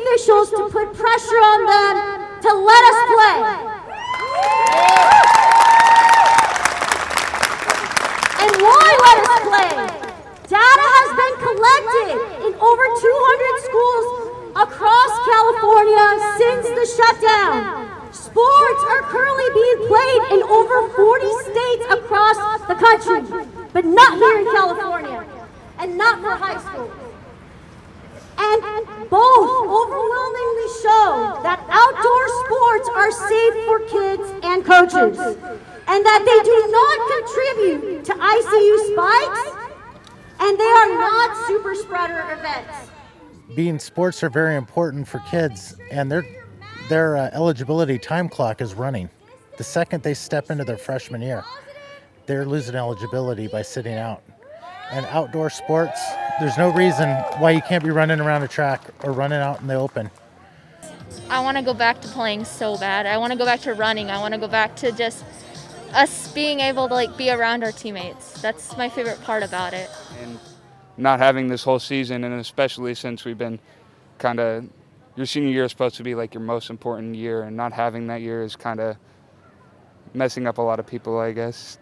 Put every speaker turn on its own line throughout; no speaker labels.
officials to put pressure on them to let us play. And why let us play? Data has been collected in over 200 schools across California since the shutdown. Sports are currently being played in over 40 states across the country, but not here in California, and not for high school. And both overwhelmingly show that outdoor sports are safe for kids and coaches, and that they do not contribute to ICU spikes, and they are not super spreader events.
Being sports are very important for kids, and their eligibility time clock is running. The second they step into their freshman year, they're losing eligibility by sitting out. And outdoor sports, there's no reason why you can't be running around a track or running out in the open.
I want to go back to playing so bad. I want to go back to running. I want to go back to just us being able to be around our teammates. That's my favorite part about it.
And not having this whole season, and especially since we've been kind of, your senior year is supposed to be like your most important year, and not having that year is kind of messing up a lot of people, I guess.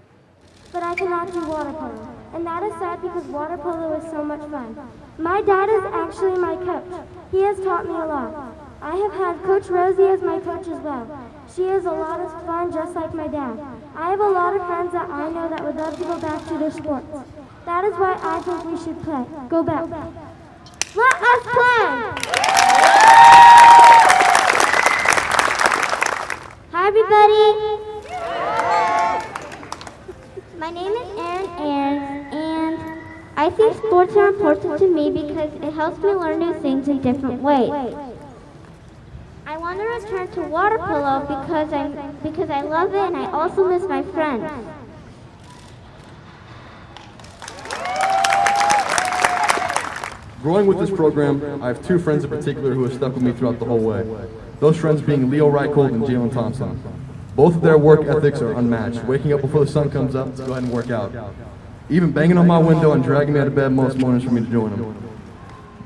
But I cannot do water polo, and that is sad because water polo is so much fun. My dad is actually my coach. He has taught me a lot. I have had Coach Rosie as my coach as well. She is a lot of fun, just like my dad. I have a lot of friends that I know that would love to go back to their sports. That is why I think we should play. Go back. Let us play! Hi, everybody. My name is Erin, and I think sports are important to me because it helps me learn new things in different ways. I want to return to water polo because I love it and I also miss my friends.
Growing with this program, I have two friends in particular who have stuck with me throughout the whole way. Those friends being Leo Reichold and Jalen Thompson. Both of their work ethics are unmatched, waking up before the sun comes up to go ahead and work out. Even banging on my window and dragging me out of bed most mornings for me to join them.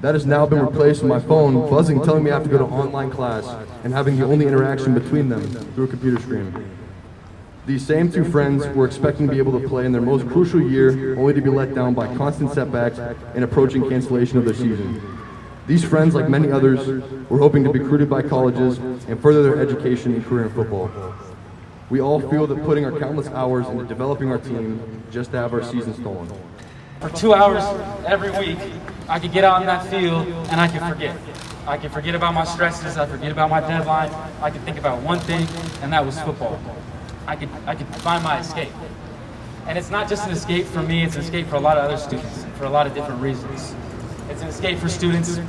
That has now been replaced with my phone buzzing telling me I have to go to online class and having the only interaction between them through a computer screen. These same two friends were expecting to be able to play in their most crucial year only to be let down by constant setbacks and approaching cancellation of their season. These friends, like many others, were hoping to be recruited by colleges and further their education and career in football. We all feel that putting our countless hours into developing our team just to have our season stolen.
For 2 hours every week, I could get out in that field and I could forget. I could forget about my stresses, I forget about my deadline, I could think about one thing, and that was football. I could find my escape. And it's not just an escape for me, it's an escape for a lot of other students, for a lot of different reasons. It's an escape for students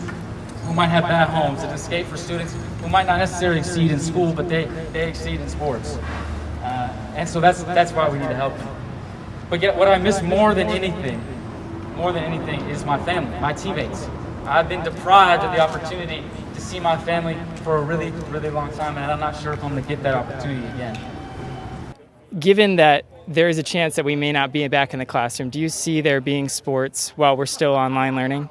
who might have bad homes, it's an escape for students who might not necessarily exceed in school, but they exceed in sports. And so that's why we need to help them. But yet what I miss more than anything is my family, my teammates. I've been deprived of the opportunity to see my family for a really, really long time, and I'm not sure if I'm going to get that opportunity again.
Given that there is a chance that we may not be back in the classroom, do you see there being sports while we're still online learning?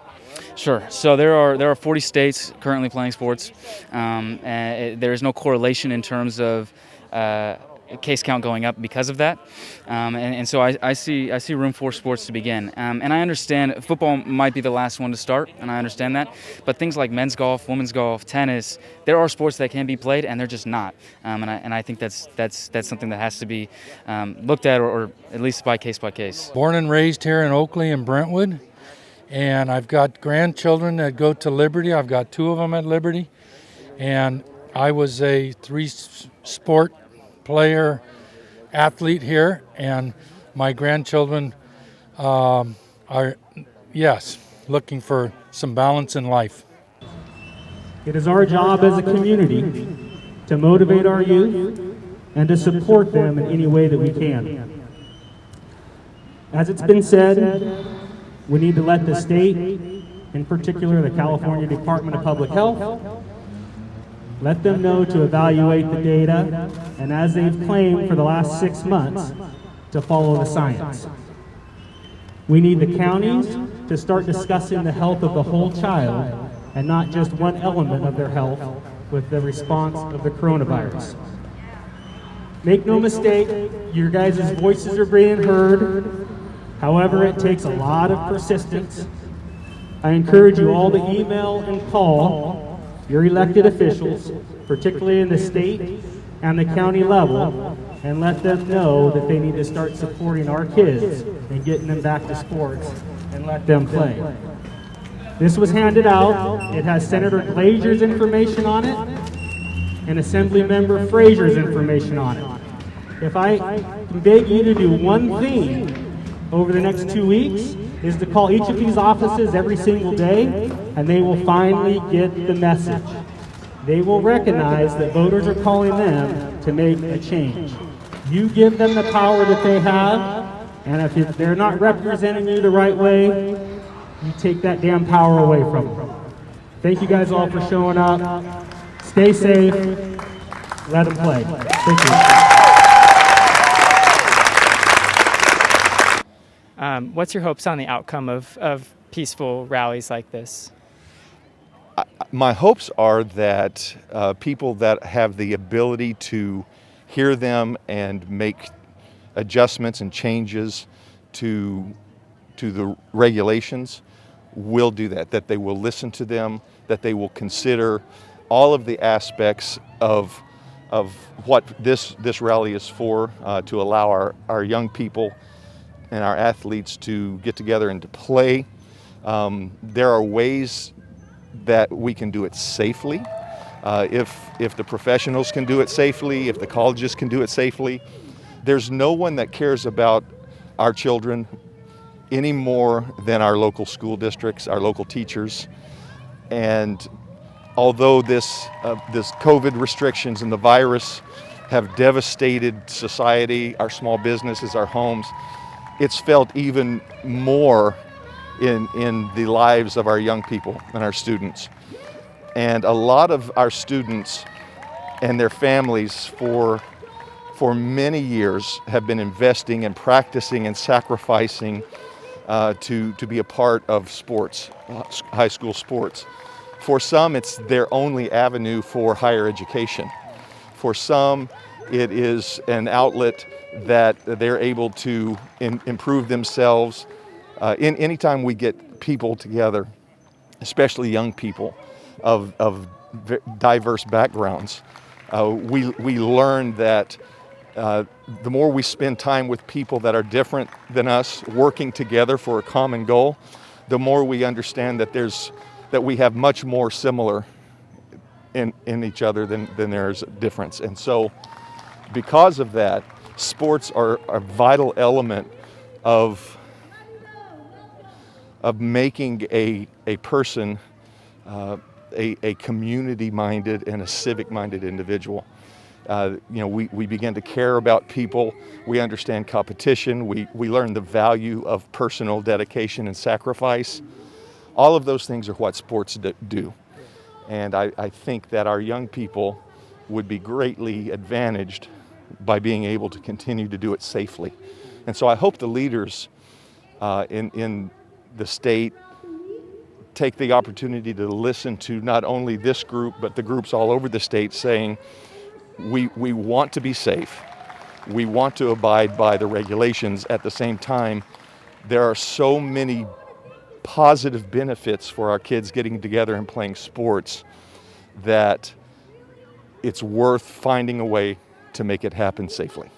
Sure. So there are 40 states currently playing sports. And there is no correlation in terms of case count going up because of that, and so I see room for sports to begin, and I understand football might be the last one to start, and I understand that, but things like men's golf, women's golf, tennis, there are sports that can be played, and they're just not, and I think that's something that has to be looked at, or at least by case.
Born and raised here in Oakley and Brentwood, and I've got grandchildren that go to Liberty. I've got two of them at Liberty, and I was a three-sport player, athlete here, and my grandchildren are, yes, looking for some balance in life.
It is our job as a community to motivate our youth and to support them in any way that we can. As it's been said, we need to let the state, in particular the California Department of Public Health, let them know to evaluate the data, and as they've claimed for the last 6 months, to follow the science. We need the counties to start discussing the health of the whole child and not just one element of their health with the response of the coronavirus. Make no mistake, your guys' voices are being heard. However, it takes a lot of persistence. I encourage you all to email and call your elected officials, particularly in the state and the county level, and let them know that they need to start supporting our kids and getting them back to sports and let them play. This was handed out. It has Senator Glazer's information on it and Assembly Member Frazier's information on it. If I can beg you to do one thing over the next 2 weeks, is to call each of these offices every single day, and they will finally get the message. They will recognize that voters are calling them to make a change. You give them the power that they have, and if they're not representing you the right way, you take that damn power away from them. Thank you guys all for showing up. Stay safe. Let them play. Thank you.
What's your hopes on the outcome of peaceful rallies like this?
My hopes are that people that have the ability to hear them and make adjustments and changes to the regulations will do that they will listen to them, that they will consider all of the aspects of what this rally is for, to allow our young people and our athletes to get together and to play. There are ways that we can do it safely. If the professionals can do it safely, if the colleges can do it safely, there's no one that cares about our children any more than our local school districts, our local teachers. And although this COVID restrictions and the virus have devastated society, our small businesses, our homes, it's felt even more in the lives of our young people and our students. And a lot of our students and their families for many years have been investing and practicing and sacrificing to be a part of sports, high school sports. For some, it's their only avenue for higher education. For some, it is an outlet that they're able to improve themselves. Anytime we get people together, especially young people of diverse backgrounds, we learn that the more we spend time with people that are different than us, working together for a common goal, the more we understand that we have much more similar in each other than there's difference. And so because of that, sports are a vital element of making a person a community-minded and a civic-minded individual. We begin to care about people. We understand competition. We learn the value of personal dedication and sacrifice. All of those things are what sports do. And I think that our young people would be greatly advantaged by being able to continue to do it safely. And so I hope the leaders in the state take the opportunity to listen to not only this group, but the groups all over the state saying, we want to be safe. We want to abide by the regulations. At the same time, there are so many positive benefits for our kids getting together and playing sports that it's worth finding a way to make it happen safely.